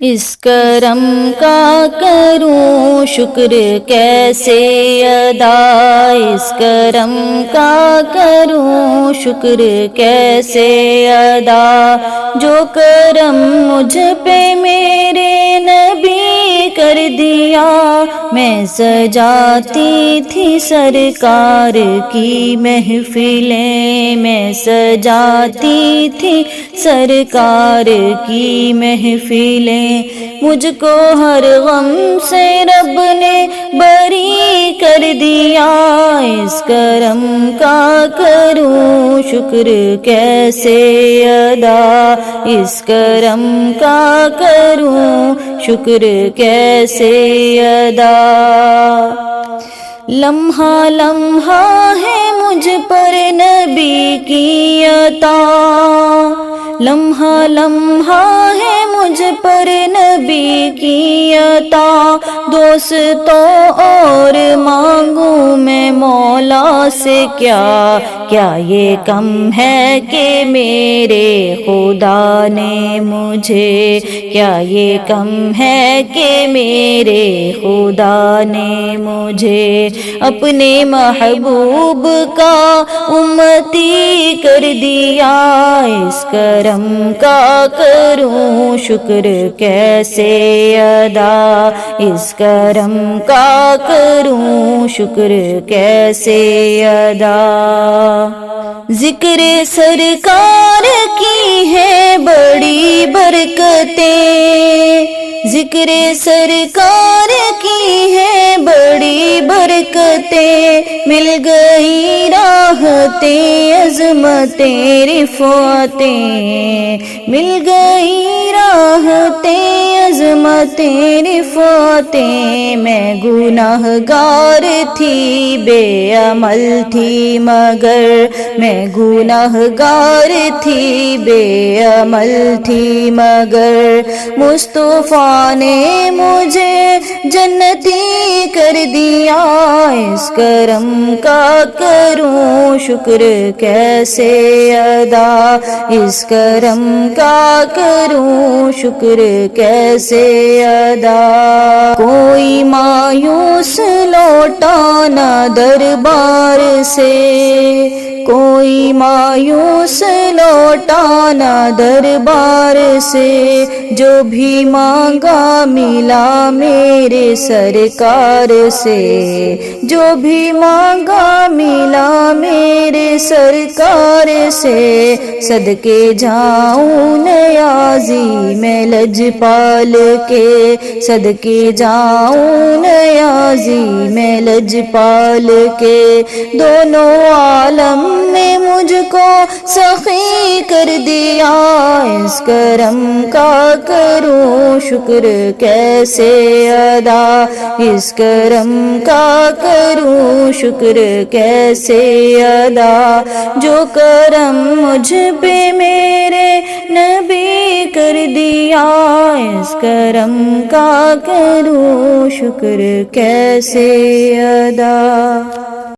اس کرم کا کروں شکر کیسے ادا، اس کرم کا کروں شکر کیسے ادا، جو کرم مجھ پہ میرے نبی کر دیا، میں سجاتی تھی سرکار کی محفلیں، میں سجاتی تھی سرکار کی محفلیں، مجھ کو ہر غم سے رب نے بری کر دیا، اس کرم کا کروں شکر کیسے ادا، اس کرم کا کروں شکر کیسے ادا۔ لمحہ لمحہ ہے مجھ پر نبی کی عطا، لمحہ لمحہ ہے مجھ پر نبی کی عطا، دوستوں اور مانگوں میں مولا سے کیا، کیا یہ کم ہے کہ میرے خدا نے مجھے، کیا یہ کم ہے کہ میرے خدا نے مجھے اپنے محبوب کا امتی کر دیا، اس کرم کا کروں شکر کیسے ادا، اس کرم کا کروں شکر کیسے ادا۔ ذکر سرکار کی ہے بڑی برکتیں، ذکر سرکار کی ہے بڑی برکتیں، مل گئی راحتیں عظمتیں رفعتیں، مل گئی راحتیں عظمتیں رفعتیں، میں گناہ گار تھی بے عمل تھی مگر، میں گناہ گار تھی بے عمل تھی مگر، مصطفیٰ نے مجھے جنتی کر دیا، اس کرم کا کروں شکر کیسے ادا، اس کرم کا کروں شکر کیسے ادا۔ کوئی مایوس لوٹا نہ دربار سے، کوئی مایوس لوٹا نہ دربار سے، جو بھی مانگا ملا میرے سرکار سے، جو بھی مانگا ملا میرے سرکار سے، صدقے جاؤں نیازی میں لجپال کے، صدقے جاؤں نیازی میں لجپال کے، دونوں عالم نے مجھ کو سخی کر دیا، اس کرم کا کروں شکر کیسے ادا، اس کرم کا کروں شکر کیسے ادا، جو کرم مجھ پہ میرے نبی کر دیا، اس کرم کا کروں شکر کیسے ادا۔